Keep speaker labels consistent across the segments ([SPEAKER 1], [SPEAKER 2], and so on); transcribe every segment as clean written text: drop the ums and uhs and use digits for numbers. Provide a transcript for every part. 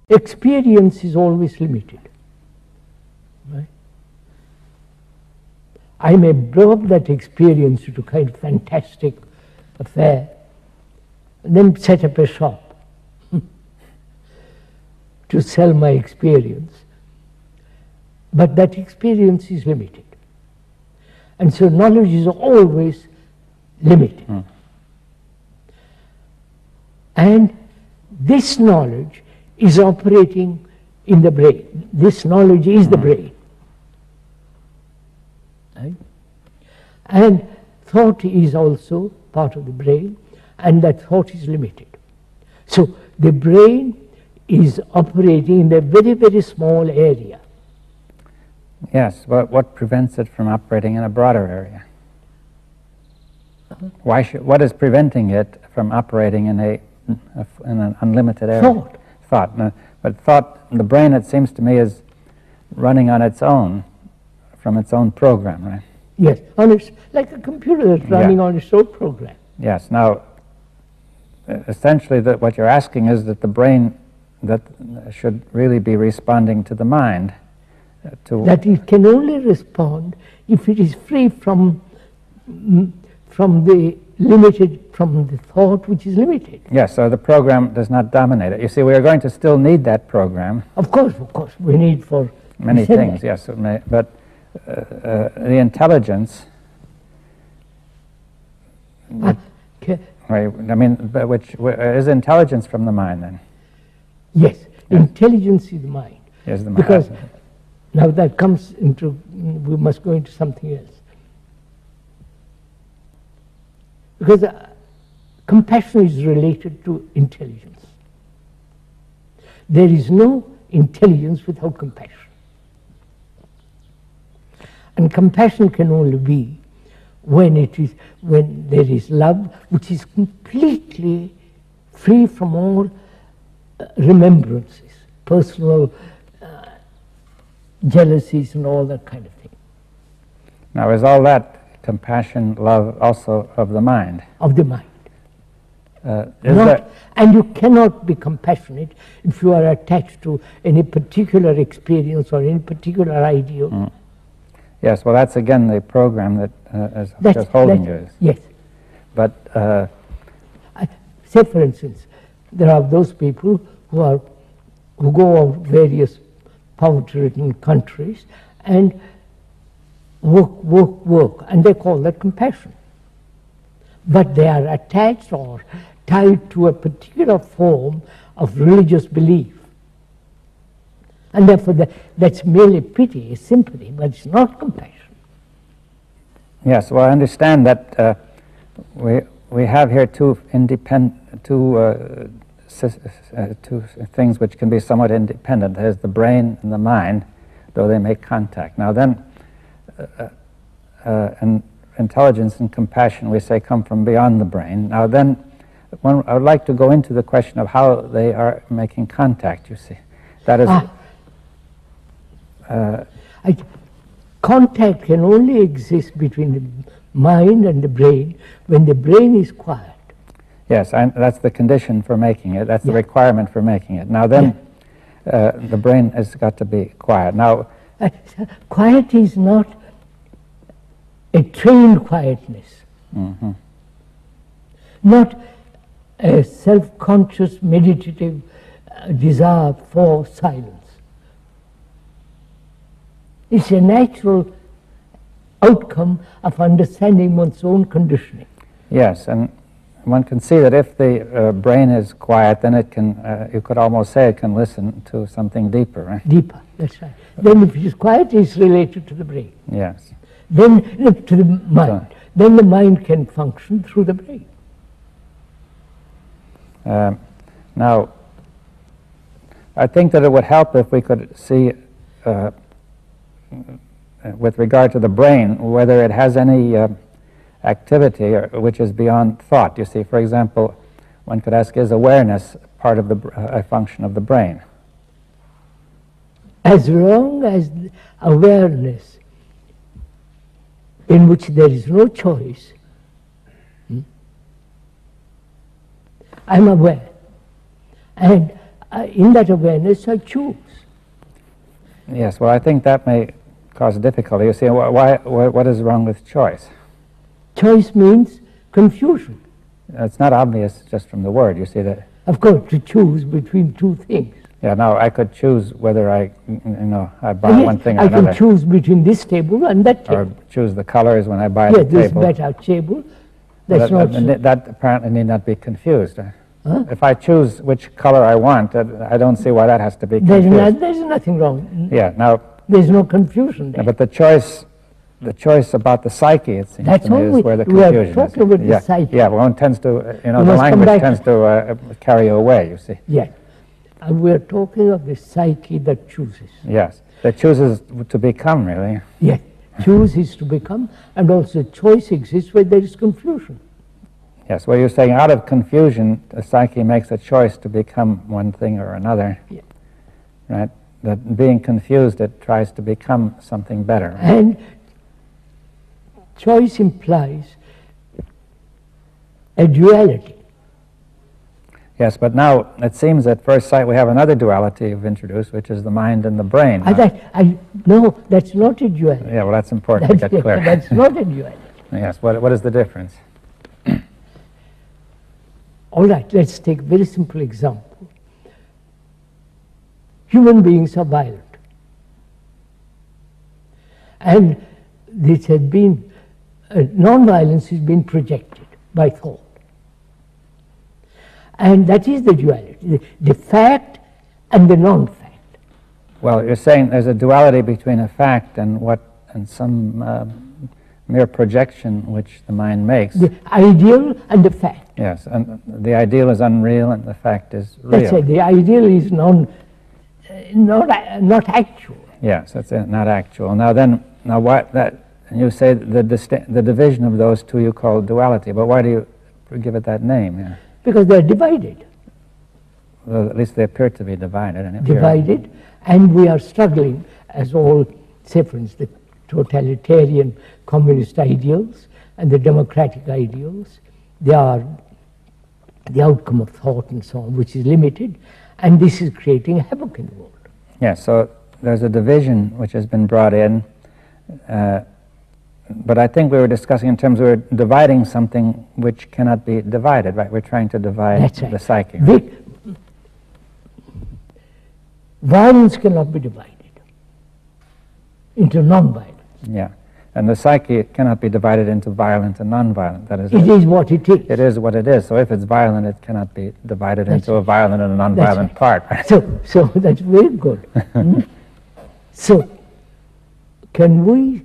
[SPEAKER 1] experience is always limited. Right? I may blow up that experience into kind of fantastic affair, and then set up a shop to sell my experience. But that experience is limited. And so knowledge is always limited. And this knowledge is operating in the brain. This knowledge is the brain. Right? And thought is also part of the brain, and that thought is limited. So the brain is operating in a very, very small area.
[SPEAKER 2] Yes, but what prevents it from operating in a broader area? What is preventing it from operating in an unlimited area? Thought. No, but thought, the brain, it seems to me, is running on its own, from its own program, right?
[SPEAKER 1] Yes, like a computer that's running on its own program.
[SPEAKER 2] Yes. Now, essentially, what you're asking is that the brain that should really be responding to the mind.
[SPEAKER 1] That it can only respond if it is free from the thought which is limited.
[SPEAKER 2] Yes, so the program does not dominate it. You see, we are going to still need that program.
[SPEAKER 1] Of course, we need for
[SPEAKER 2] many things, yes, but the intelligence, which is intelligence from the mind then?
[SPEAKER 1] Yes, intelligence is the mind.
[SPEAKER 2] Yes, the mind.
[SPEAKER 1] Because now that comes into, we must go into something else. Because compassion is related to intelligence. There is no intelligence without compassion. And compassion can only be when there is love, which is completely free from all remembrances, personal jealousies and all that kind of thing.
[SPEAKER 2] Now, is all that compassion, love, also of the mind?
[SPEAKER 1] Of the mind. And you cannot be compassionate if you are attached to any particular experience or any particular ideal.
[SPEAKER 2] Yes, well, that's again the program that is just holding you.
[SPEAKER 1] Yes.
[SPEAKER 2] But
[SPEAKER 1] say, for instance, there are those people who go out various poverty-ridden countries and work, and they call that compassion. But they are attached or tied to a particular form of religious belief. And therefore that's merely pity, sympathy, but it's not compassion.
[SPEAKER 2] Yes, well, I understand that we have here two things which can be somewhat independent. There's the brain and the mind, though they make contact. Now then, intelligence and compassion, we say, come from beyond the brain. Now then, I would like to go into the question of how they are making contact, you see. That is...
[SPEAKER 1] contact can only exist between the mind and the brain when the brain is quiet.
[SPEAKER 2] Yes, that's the condition for making it. That's the requirement for making it. Now then, the brain has got to be quiet. Now,
[SPEAKER 1] quiet is not a trained quietness. Not a self-conscious, meditative desire for silence. It's a natural outcome of understanding one's own conditioning.
[SPEAKER 2] Yes, and one can see that if the brain is quiet, then it can, you could almost say it can listen to something deeper, right?
[SPEAKER 1] Deeper, that's right. Then if it is quiet, it's related to the brain.
[SPEAKER 2] Yes.
[SPEAKER 1] Then to the mind. Then the mind can function through the brain.
[SPEAKER 2] Now, I think that it would help if we could see, with regard to the brain, whether it has any activity which is beyond thought. You see, for example, one could ask, is awareness part of a function of the brain?
[SPEAKER 1] As long as awareness in which there is no choice, I'm aware, and in that awareness I choose.
[SPEAKER 2] Yes, well, I think that may cause difficulty. You see, what is wrong with choice?
[SPEAKER 1] Choice means confusion.
[SPEAKER 2] It's not obvious just from the word. You see that.
[SPEAKER 1] Of course, to choose between two things.
[SPEAKER 2] Yeah, now I could choose whether I buy one thing or another.
[SPEAKER 1] I can choose between this table and that table.
[SPEAKER 2] Or choose the colors when I buy the table.
[SPEAKER 1] Yes, this better table.
[SPEAKER 2] That apparently need not be confused.
[SPEAKER 1] Huh?
[SPEAKER 2] If I choose which color I want, I don't see why that has to be confused.
[SPEAKER 1] There's nothing wrong.
[SPEAKER 2] Yeah, now.
[SPEAKER 1] There's no confusion there.
[SPEAKER 2] But the choice about the psyche, it seems to me, is where the confusion is.
[SPEAKER 1] We are talking about the psyche.
[SPEAKER 2] Yeah, one tends to, the language tends to carry you away, you see.
[SPEAKER 1] Yes. And we are talking of the psyche that chooses.
[SPEAKER 2] Yes, that chooses to become, really.
[SPEAKER 1] Yes, chooses to become, and also choice exists where there is confusion.
[SPEAKER 2] Yes, well, you're saying out of confusion, the psyche makes a choice to become one thing or another, right? That being confused, it tries to become something better. Right?
[SPEAKER 1] And choice implies a duality.
[SPEAKER 2] Yes, but now it seems at first sight we have another duality you've introduced, which is the mind and the brain.
[SPEAKER 1] No, that's not a duality.
[SPEAKER 2] Yeah, well, that's important to get clear.
[SPEAKER 1] That's not a duality.
[SPEAKER 2] Yes, what is the difference?
[SPEAKER 1] All right, let's take a very simple example. Human beings are violent. And this has been, non-violence has been projected by thought. And that is the duality, the fact and the non-fact.
[SPEAKER 2] Well, you're saying there's a duality between a fact and some mere projection which the mind makes.
[SPEAKER 1] The ideal and the fact.
[SPEAKER 2] Yes, and the ideal is unreal and the fact is real.
[SPEAKER 1] That's it, the ideal is not actual.
[SPEAKER 2] Yes, that's it, not actual. Now what that, and you say the division of those two you call duality, but why do you give it that name? Yeah.
[SPEAKER 1] Because they're divided.
[SPEAKER 2] Well, at least they appear to be divided.
[SPEAKER 1] Divided, and we are struggling, as all, say for instance, the totalitarian communist ideals and the democratic ideals, they are the outcome of thought and so on, which is limited, and this is creating havoc in the world.
[SPEAKER 2] Yes, so there's a division which has been brought in, but I think we were discussing in terms of dividing something which cannot be divided, right? We're trying to divide the psyche. Right?
[SPEAKER 1] Violence cannot be divided into non-violence.
[SPEAKER 2] Yeah, and the psyche cannot be divided into violent and non-violent. That is,
[SPEAKER 1] it is what it is.
[SPEAKER 2] It is what it is. So if it's violent, it cannot be divided into a violent and a non-violent part. Right?
[SPEAKER 1] So that's very good. So can we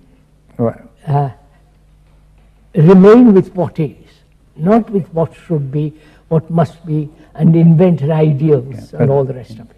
[SPEAKER 1] remain with what is, not with what should be, what must be, and invent ideals and all the rest of it?